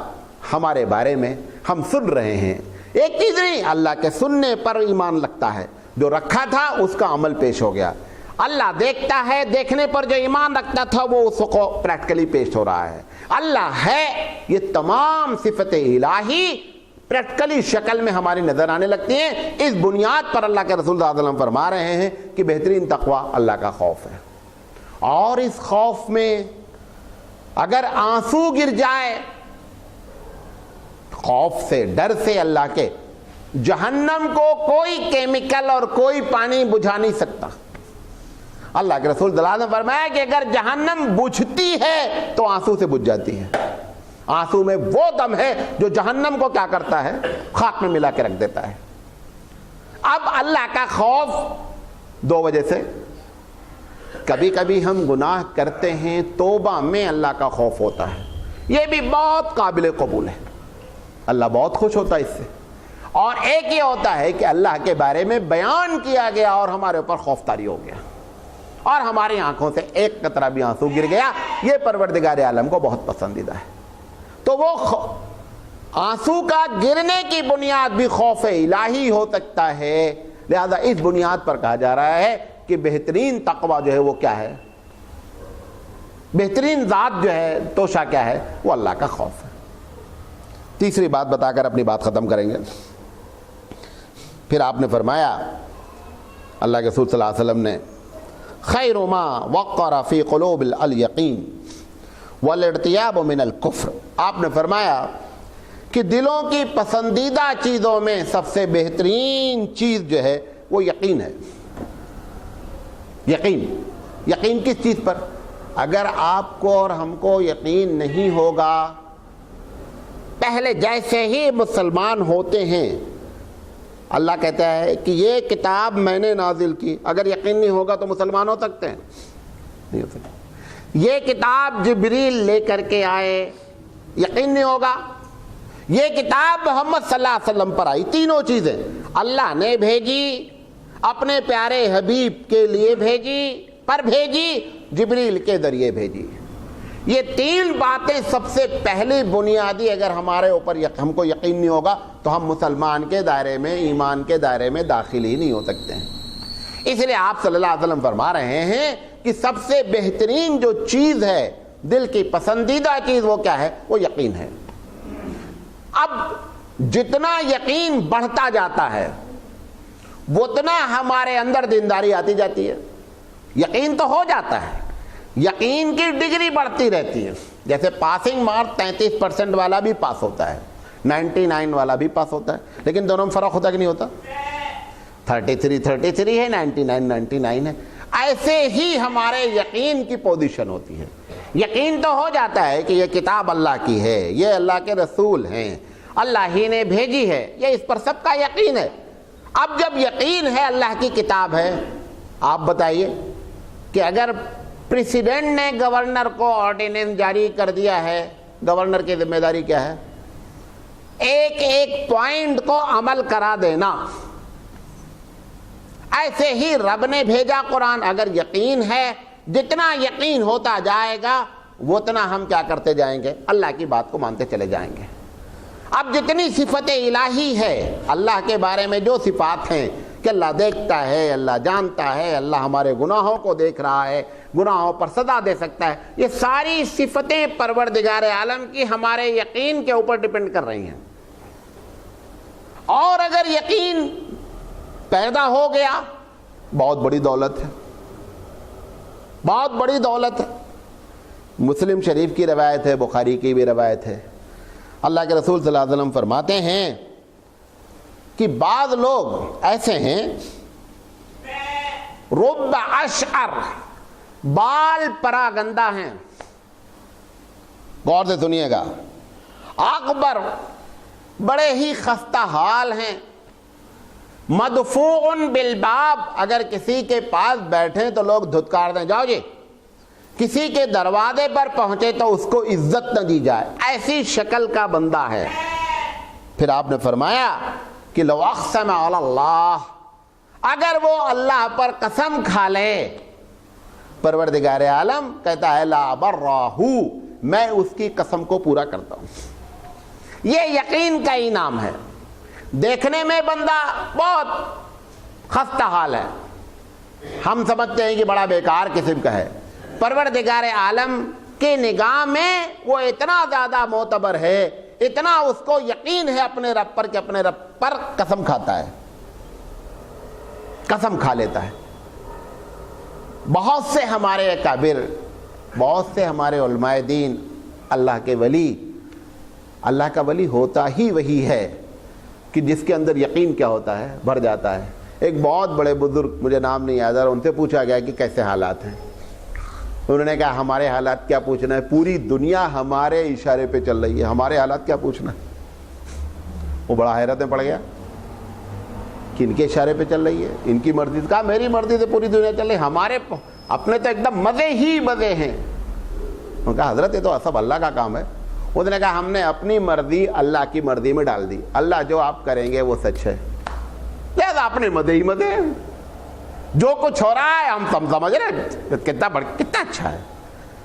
ہمارے بارے میں ہم سن رہے ہیں. ایک چیز نہیں, اللہ کے سننے پر ایمان لگتا ہے, جو رکھا تھا اس کا عمل پیش ہو گیا. اللہ دیکھتا ہے, دیکھنے پر جو ایمان رکھتا تھا وہ اس کو پریکٹیکلی پیش ہو رہا ہے. اللہ ہے, یہ تمام صفت الہی پریکٹیکلی شکل میں ہماری نظر آنے لگتی ہیں. اس بنیاد پر اللہ کے رسول صلی اللہ علیہ وسلم فرما رہے ہیں کہ بہترین تقوی اللہ کا خوف ہے. اور اس خوف میں اگر آنسو گر جائے, خوف سے, ڈر سے اللہ کے, جہنم کو کوئی کیمیکل اور کوئی پانی بجھا نہیں سکتا. اللہ کے رسول صلی اللہ علیہ وسلم فرمایا کہ اگر جہنم بجھتی ہے تو آنسو سے بجھ جاتی ہے. آنسو میں وہ دم ہے جو جہنم کو کیا کرتا ہے, خاک میں ملا کے رکھ دیتا ہے. اب اللہ کا خوف دو وجہ سے, کبھی کبھی ہم گناہ کرتے ہیں, توبہ میں اللہ کا خوف ہوتا ہے, یہ بھی بہت قابل قبول ہے, اللہ بہت خوش ہوتا ہے اس سے. اور ایک یہ ہوتا ہے کہ اللہ کے بارے میں بیان کیا گیا اور ہمارے اوپر خوف طاری ہو گیا اور ہماری آنکھوں سے ایک قطرہ بھی آنسو گر گیا, یہ پروردگار عالم کو بہت پسندیدہ ہے. تو وہ آنسو کا گرنے کی بنیاد بھی خوف الہی ہو سکتا ہے. لہذا اس بنیاد پر کہا جا رہا ہے کہ بہترین تقوی جو ہے وہ کیا ہے, بہترین ذات جو ہے, توشہ کیا ہے, وہ اللہ کا خوف ہے. تیسری بات بتا کر اپنی بات ختم کریں گے. پھر آپ نے فرمایا, اللہ کے رسول صلی اللہ علیہ وسلم نے, خیر ما وقر فی قلوب الیقین والارتیاب من الکفر. آپ نے فرمایا کہ دلوں کی پسندیدہ چیزوں میں سب سے بہترین چیز جو ہے وہ یقین ہے. یقین, یقین کس چیز پر؟ اگر آپ کو اور ہم کو یقین نہیں ہوگا, پہلے جیسے ہی مسلمان ہوتے ہیں, اللہ کہتا ہے کہ یہ کتاب میں نے نازل کی, اگر یقین نہیں ہوگا تو مسلمان ہو سکتے ہیں؟ نہیں ہو سکتے. یہ کتاب جبریل لے کر کے آئے, یقین نہیں ہوگا. یہ کتاب محمد صلی اللہ علیہ وسلم پر آئی, تینوں چیزیں اللہ نے بھیجی, اپنے پیارے حبیب کے لیے بھیجی, پر بھیجی, جبریل کے ذریعے بھیجی. یہ تین باتیں سب سے پہلی بنیادی, اگر ہمارے اوپر ہم کو یقین نہیں ہوگا تو ہم مسلمان کے دائرے میں, ایمان کے دائرے میں داخل ہی نہیں ہو سکتے ہیں. اس لیے آپ صلی اللہ علیہ وسلم فرما رہے ہیں کہ سب سے بہترین جو چیز ہے, دل کی پسندیدہ چیز, وہ کیا ہے, وہ یقین ہے. اب جتنا یقین بڑھتا جاتا ہے اتنا ہمارے اندر دینداری آتی جاتی ہے. یقین تو ہو جاتا ہے, یقین کی ڈگری بڑھتی رہتی ہے. جیسے پاسنگ مارک 33% والا بھی پاس ہوتا ہے, 99 والا بھی پاس ہوتا ہے, لیکن دونوں میں فرق ہوتا کہ نہیں ہوتا؟ 33 ہے, 99 ہے. ایسے ہی ہمارے یقین کی پوزیشن ہوتی ہے. یقین تو ہو جاتا ہے کہ یہ کتاب اللہ کی ہے, یہ اللہ کے رسول ہیں, اللہ ہی نے بھیجی ہے, یہ اس پر سب کا یقین ہے. اب جب یقین ہے اللہ کی کتاب ہے, آپ بتائیے کہ اگر پریسیڈنٹ نے گورنر کو آرڈیننس جاری کر دیا ہے, گورنر کی ذمہ داری کیا ہے؟ ایک ایک پوائنٹ کو عمل کرا دینا. ایسے ہی رب نے بھیجا قرآن, اگر یقین ہے, جتنا یقین ہوتا جائے گا اتنا ہم کیا کرتے جائیں گے, اللہ کی بات کو مانتے چلے جائیں گے. اب جتنی صفت الہی ہے, اللہ کے بارے میں جو صفات ہیں کہ اللہ دیکھتا ہے, اللہ جانتا ہے, اللہ ہمارے گناہوں کو دیکھ رہا ہے, گناہوں پر سزا دے سکتا ہے, یہ ساری صفتیں پروردگار عالم کی ہمارے یقین کے اوپر ڈیپینڈ کر رہی ہیں. اور اگر یقین پیدا ہو گیا, بہت بڑی دولت ہے, بہت بڑی دولت ہے. مسلم شریف کی روایت ہے, بخاری کی بھی روایت ہے. اللہ کے رسول صلی اللہ علیہ وسلم فرماتے ہیں کہ بعض لوگ ایسے ہیں رب اشعر، بال پراگندہ ہیں، غور سے سنیے گا، اکبر، بڑے ہی خستہ حال ہیں، مدفوع بالباب، اگر کسی کے پاس بیٹھیں تو لوگ دھتکار دیں، جاؤ جی، کسی کے دروازے پر پہنچے تو اس کو عزت نہ دی جائے، ایسی شکل کا بندہ ہے۔ پھر آپ نے فرمایا کہ لو اقسم علی اللہ، اگر وہ اللہ پر قسم کھا لے، پروردگار عالم کہتا ہے لا براہو، میں اس کی قسم کو پورا کرتا ہوں۔ یہ یقین کا انعام ہے۔ دیکھنے میں بندہ بہت خستہ حال ہے، ہم سمجھتے ہیں کہ بڑا بیکار قسم کا ہے، پروردگار عالم کی نگاہ میں وہ اتنا زیادہ معتبر ہے، اتنا اس کو یقین ہے اپنے رب پر کہ اپنے رب پر قسم کھاتا ہے، قسم کھا لیتا ہے۔ بہت سے ہمارے اکابر، بہت سے ہمارے علماء دین، اللہ کے ولی، اللہ کا ولی ہوتا ہی وہی ہے کہ جس کے اندر یقین کیا ہوتا ہے، بھر جاتا ہے۔ ایک بہت بڑے بزرگ، مجھے نام نہیں یاد آ رہا، ان سے پوچھا گیا کہ کیسے حالات ہیں، انہوں نے کہا ہمارے حالات کیا پوچھنا ہے، پوری دنیا ہمارے اشارے پہ چل رہی ہے، ہمارے حالات کیا پوچھنا ہے۔ وہ بڑا حیرت میں پڑ گیا کہ ان کے اشارے پہ چل رہی ہے، ان کی مرضی سے، کہا میری مرضی سے پوری دنیا چل رہی ہے، ہمارے اپنے تو ایک دم مزے ہی مزے ہیں۔ انہوں نے کہا حضرت یہ تو سب اللہ کا کام ہے۔ اس نے کہا ہم نے اپنی مرضی اللہ کی مرضی میں ڈال دی، اللہ جو آپ کریں گے وہ سچ ہے، لہذا اپنے مزے ہی مزے ہیں، جو کچھ ہو رہا ہے ہم سمجھ رہے ہیں کتنا اچھا ہے،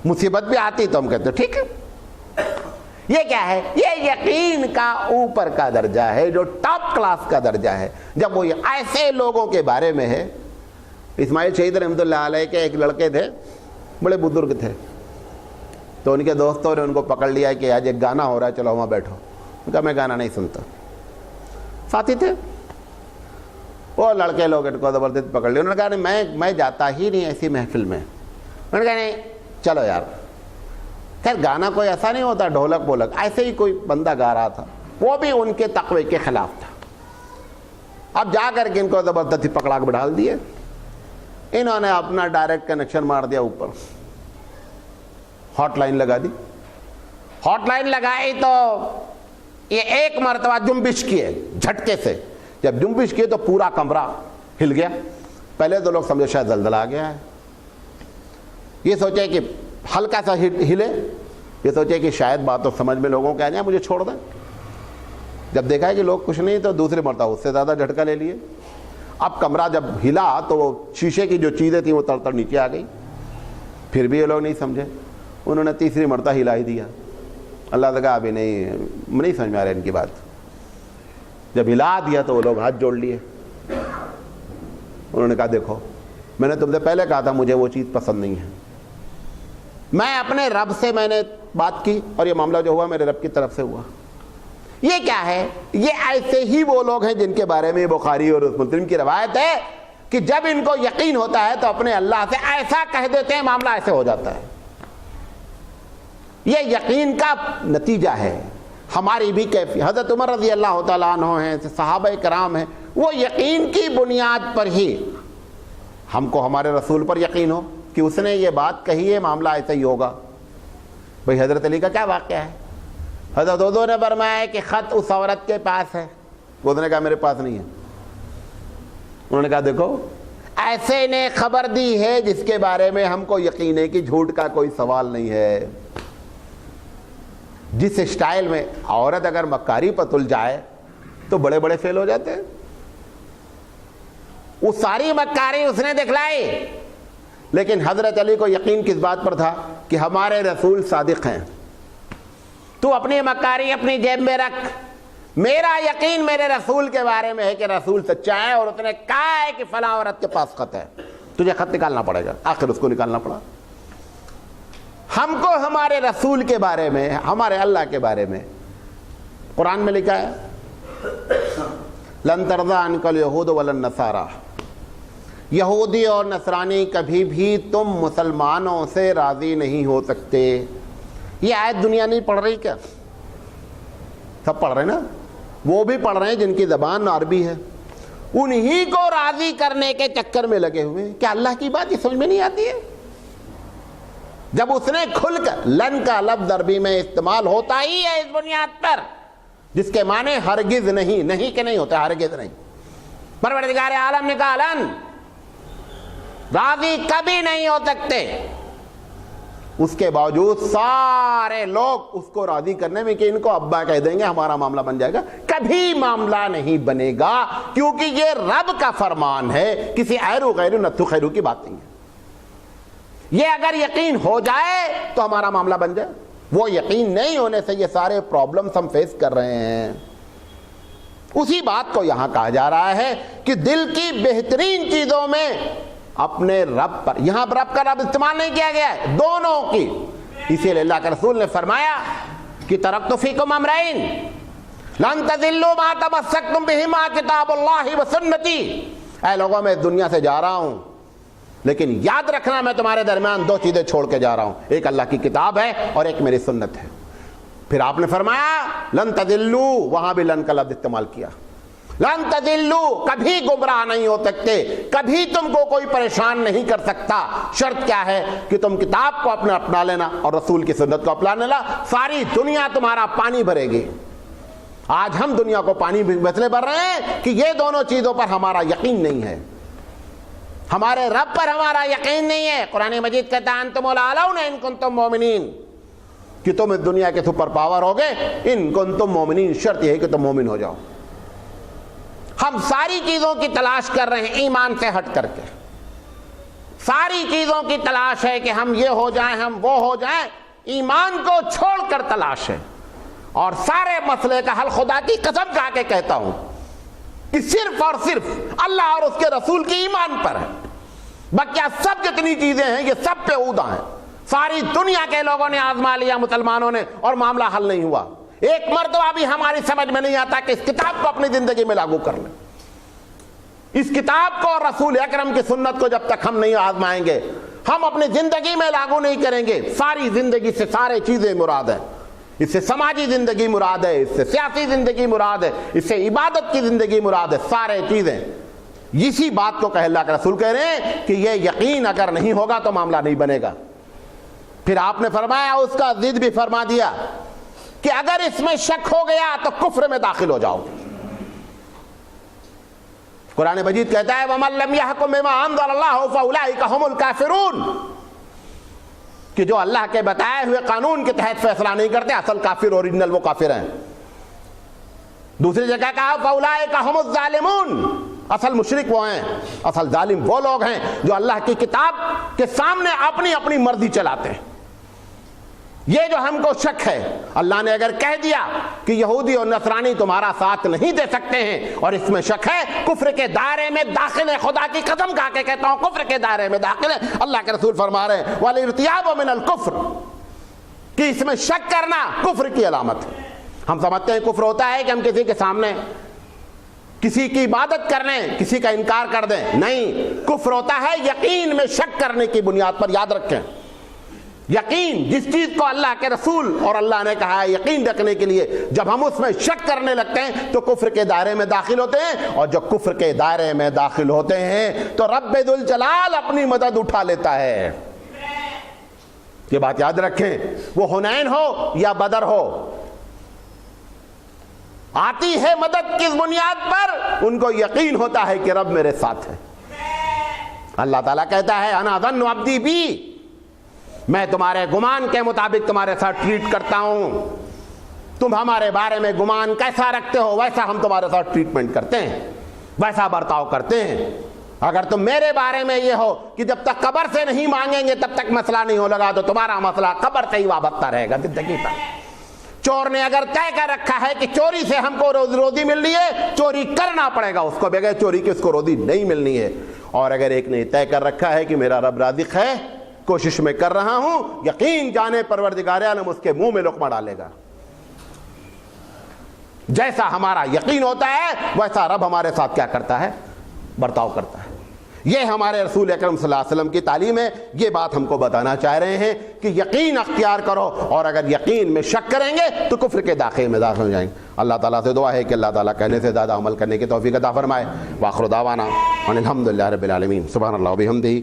مصیبت بھی آتی تو ہم کہتے ٹھیک ہے۔ یہ کیا ہے؟ یہ یقین کا اوپر کا درجہ ہے، جو ٹاپ کلاس کا درجہ ہے، جب وہ ایسے لوگوں کے بارے میں ہے۔ اسماعیل شہید رحمۃ اللہ علیہ کے ایک لڑکے تھے، بڑے بزرگ تھے، تو ان کے دوستوں نے ان کو پکڑ لیا کہ آج ایک گانا ہو رہا ہے، چلو وہاں بیٹھو۔ ان کا میں گانا نہیں سنتا، ساتھی تھے وہ لڑکے لوگ ان کو زبردست پکڑ لیا۔ انہوں نے کہا میں جاتا ہی نہیں ایسی محفل میں۔ انہوں نے کہا نہیں چلو یار، خیر گانا کوئی ایسا نہیں ہوتا ڈھولک بولک، ایسے ہی کوئی بندہ گا رہا تھا، وہ بھی ان کے تقوی کے خلاف تھا۔ اب جا کر کے ان کو زبردستی پکڑا کے بٹھا دیے، انہوں نے اپنا ڈائریکٹ کنیکشن مار دیا اوپر، ہاٹ لائن لگا دی۔ ہاٹ لائن لگائی تو یہ ایک مرتبہ جنبش کیے جھٹکے سے، جب جنبش کیے تو پورا کمرہ ہل گیا۔ پہلے تو لوگ سمجھے شاید زلزلہ آ گیا ہے، یہ سوچے کہ ہلکا سا ہلے، یہ سوچے کہ شاید بات تو سمجھ میں لوگوں کے آ جائیں، مجھے چھوڑ دیں۔ جب دیکھا ہے کہ لوگ کچھ نہیں تو دوسری مرتبہ اس سے زیادہ جھٹکا لے لیے۔ اب کمرہ جب ہلا تو وہ شیشے کی جو چیزیں تھیں وہ تڑ نیچے آ گئی، پھر بھی یہ لوگ نہیں سمجھے، انہوں نے تیسری مرتبہ ہلا ہی دیا۔ اللہ سے کہا ابھی نہیں سمجھ میں آ رہا ان کی بات۔ جب ہلا دیا تو وہ لوگ ہاتھ جوڑ لیے، انہوں نے کہا دیکھو میں نے تم سے پہلے کہا تھا مجھے وہ چیز پسند نہیں ہے، میں اپنے رب سے میں نے بات کی اور یہ معاملہ جو ہوا میرے رب کی طرف سے ہوا۔ یہ کیا ہے؟ یہ ایسے ہی وہ لوگ ہیں جن کے بارے میں بخاری اور مسلم کی روایت ہے کہ جب ان کو یقین ہوتا ہے تو اپنے اللہ سے ایسا کہہ دیتے ہیں معاملہ ایسے ہو جاتا ہے۔ یہ یقین کا نتیجہ ہے۔ ہماری بھی کیفیت، حضرت عمر رضی اللہ تعالیٰ عنہ ہیں، صحابہ کرام ہیں، وہ یقین کی بنیاد پر ہی ہم کو ہمارے رسول پر یقین ہو کہ اس نے یہ بات کہی ہے، معاملہ ایسا ہی ہوگا۔ بھئی حضرت علی کا کیا واقعہ ہے؟ حضرت عدو نے فرمایا کہ خط اس عورت کے پاس ہے، اس نے کہا میرے پاس نہیں ہے۔ انہوں نے کہا دیکھو ایسے نے خبر دی ہے جس کے بارے میں ہم کو یقین ہے کہ جھوٹ کا کوئی سوال نہیں ہے۔ جس اسٹائل میں عورت اگر مکاری پر تل جائے تو بڑے بڑے فیل ہو جاتے ہیں، وہ ساری مکاری اس نے دکھلائی، لیکن حضرت علی کو یقین کس بات پر تھا کہ ہمارے رسول صادق ہیں۔ تو اپنی مکاری اپنی جیب میں رکھ، میرا یقین میرے رسول کے بارے میں ہے کہ رسول سچا ہے، اور اس نے کہا ہے کہ فلاں عورت کے پاس خط ہے، تجھے خط نکالنا پڑے گا۔ آخر اس کو نکالنا پڑا۔ ہم کو ہمارے رسول کے بارے میں، ہمارے اللہ کے بارے میں قرآن میں لکھا ہے لن ترضى عنك اليهود ولا النصارى، یہودی اور نصرانی کبھی بھی تم مسلمانوں سے راضی نہیں ہو سکتے۔ یہ آیت دنیا نہیں پڑھ رہی کیا؟ سب پڑھ رہے ہیں نا، وہ بھی پڑھ رہے ہیں جن کی زبان عربی ہے، انہی کو راضی کرنے کے چکر میں لگے ہوئے ہیں. کیا اللہ کی بات یہ سمجھ میں نہیں آتی ہے؟ جب اس نے کھل کر لن کا لفظ عربی میں استعمال ہوتا ہی ہے اس بنیاد پر جس کے معنی ہرگز نہیں، نہیں کہ نہیں ہوتا، ہرگز نہیں. پروردگار عالم نے کہا لن، راضی کبھی نہیں ہو سکتے. اس کے باوجود سارے لوگ اس کو راضی کرنے میں کہ ان کو ابا کہہ دیں گے ہمارا معاملہ بن جائے گا، کبھی معاملہ نہیں بنے گا، کیونکہ یہ رب کا فرمان ہے، کسی ایرو غیرو نتو خیرو کی بات نہیں ہے. یہ اگر یقین ہو جائے تو ہمارا معاملہ بن جائے. وہ یقین نہیں ہونے سے یہ سارے پرابلمز ہم فیس کر رہے ہیں. اسی بات کو یہاں کہا جا رہا ہے کہ دل کی بہترین چیزوں میں اپنے رب پر، یہاں رب کا رب استعمال نہیں کیا گیا ہے، دونوں کی. اسی لیے اللہ کے رسول نے فرمایا کہ ترکت فیکم امرین لن تضلوا ما تمسکتم بہما کتاب اللہ و سنتی. اے لوگوں میں اس دنیا سے جا رہا ہوں، لیکن یاد رکھنا میں تمہارے درمیان دو چیزیں چھوڑ کے جا رہا ہوں، ایک اللہ کی کتاب ہے اور ایک میری سنت ہے. پھر آپ نے فرمایا لن تضلوا، وہاں بھی لن کا لفظ استعمال کیا. لن تضلوا، کبھی گمراہ نہیں ہو سکتے، کبھی تم کو کوئی پریشان نہیں کر سکتا. شرط کیا ہے کہ تم کتاب کو اپنا لینا اور رسول کی سنت کو اپنا لینا. ساری دنیا تمہارا پانی بھرے گی. آج ہم دنیا کو پانی بھرنے بھر رہے ہیں کہ یہ دونوں چیزوں پر ہمارا یقین نہیں ہے، ہمارے رب پر ہمارا یقین نہیں ہے. قرآن مجید کہتا ہے انتم الاعلون ان کنتم مومنین، کہ تم اس دنیا کے سپر پاور ہوگے ان کنتم مومنین. شرط یہ ہے کہ تم مومن ہو جاؤ. ہم ساری چیزوں کی تلاش کر رہے ہیں ایمان سے ہٹ کر کے. ساری چیزوں کی تلاش ہے کہ ہم یہ ہو جائیں، ہم وہ ہو جائیں، ایمان کو چھوڑ کر تلاش ہے. اور سارے مسئلے کا حل خدا کی قسم کھا کے کہتا ہوں کہ صرف اور صرف اللہ اور اس کے رسول کی ایمان پر ہے. بقیہ سب جتنی چیزیں ہیں یہ سب پہ عہدہ ہیں. ساری دنیا کے لوگوں نے آزما لیا، مسلمانوں نے، اور معاملہ حل نہیں ہوا. ایک مرتبہ بھی ہماری سمجھ میں نہیں آتا کہ اس کتاب کو اپنی زندگی میں لاگو کر لیں. اس کتاب کو اور رسول اکرم کی سنت کو جب تک ہم نہیں آزمائیں گے، ہم اپنی زندگی میں لاگو نہیں کریں گے. ساری زندگی سے سارے چیزیں مراد ہیں. اس سے سماجی زندگی مراد ہے، اس سے سیاسی زندگی مراد ہے، اس سے عبادت کی زندگی مراد ہے. سارے چیزیں اسی بات کو کہ اللہ کے رسول کہہ رہے ہیں کہ یہ یقین اگر نہیں ہوگا تو معاملہ نہیں بنے گا. پھر آپ نے فرمایا، اس کا ضد بھی فرما دیا کہ اگر اس میں شک ہو گیا تو کفر میں داخل ہو جاؤ. قرآن مجید کہتا ہے وَمَن لَّمْ يَحْكُم بِمَا أَنزَلَ اللَّهُ فَأُولَٰئِكَ هُمُ الْكَافِرُونَ، کہ جو اللہ کے بتائے ہوئے قانون کے تحت فیصلہ نہیں کرتے اصل کافر، اوریجنل وہ کافر ہیں. دوسری جگہ کہا فَأُولَٰئِكَ هُمُ الظَّالِمُونَ، اصل مشرک وہ ہیں، اصل ظالم وہ لوگ ہیں جو اللہ کی کتاب کے سامنے اپنی اپنی مرضی چلاتے ہیں. یہ جو ہم کو شک ہے، اللہ نے اگر کہہ دیا کہ یہودی اور نصرانی تمہارا ساتھ نہیں دے سکتے ہیں اور اس میں شک ہے، کفر کے دائرے میں داخل ہے. خدا کی قسم کھا کے کہتا ہوں کفر کے دائرے میں داخل ہے. اللہ کے رسول فرما رہے ہیں وَالْإِرْتِيَابُ مِنَ الْكُفْرِ، کہ اس میں شک کرنا کفر کی علامت ہے. ہم سمجھتے ہیں کفر ہوتا ہے کہ ہم کسی کے سامنے کسی کی عبادت کر لیں، کسی کا انکار کر دیں. نہیں، کفر ہوتا ہے یقین میں شک کرنے کی بنیاد پر. یاد رکھیں، یقین جس چیز کو اللہ کے رسول اور اللہ نے کہا ہے یقین رکھنے کے لیے، جب ہم اس میں شک کرنے لگتے ہیں تو کفر کے دائرے میں داخل ہوتے ہیں. اور جو کفر کے دائرے میں داخل ہوتے ہیں تو رب ذوالجلال اپنی مدد اٹھا لیتا ہے. یہ بات یاد رکھیں، وہ حنین ہو یا بدر ہو، آتی ہے مدد کس بنیاد پر؟ ان کو یقین ہوتا ہے کہ رب میرے ساتھ ہے. اللہ تعالیٰ کہتا ہے انا ظن عبدی بی، میں تمہارے گمان کے مطابق تمہارے ساتھ ٹریٹ کرتا ہوں. تم ہمارے بارے میں گمان کیسا رکھتے ہو ویسا ہم تمہارے ساتھ ٹریٹمنٹ کرتے ہیں، ویسا برتاؤ کرتے ہیں. اگر تم میرے بارے میں یہ ہو کہ جب تک قبر سے نہیں مانگیں گے تب تک مسئلہ نہیں ہو لگا، تو تمہارا مسئلہ قبر سے ہی وابستہ رہے گا زندگی پر. چور نے اگر طے کر رکھا ہے کہ چوری سے ہم کو روزی ملنی ہے، چوری کرنا پڑے گا اس کو، بغیر چوری کے اس کو روزی نہیں ملنی ہے. اور اگر ایک نے طے کر رکھا ہے کہ میرا رب رازق ہے، کوشش میں کر رہا ہوں، یقین جانے پروردگار عالم اس کے منہ میں لقمہ ڈالے گا. جیسا ہمارا یقین ہوتا ہے ویسا رب ہمارے ساتھ کیا کرتا ہے؟ برتاؤ کرتا ہے. یہ ہمارے رسول اکرم صلی اللہ علیہ وسلم کی تعلیم ہے. یہ بات ہم کو بتانا چاہ رہے ہیں کہ یقین اختیار کرو, اور اگر یقین میں شک کریں گے تو کفر کے داخل میں داخل ہو جائیں گے. اللہ تعالیٰ سے دعا ہے کہ اللہ تعالیٰ کہنے سے زیادہ عمل کرنے کی توفیق عطا فرمائے. وآخر دعوانا ان الحمد للہ رب العالمین. سبحان اللہ و بحمدہ.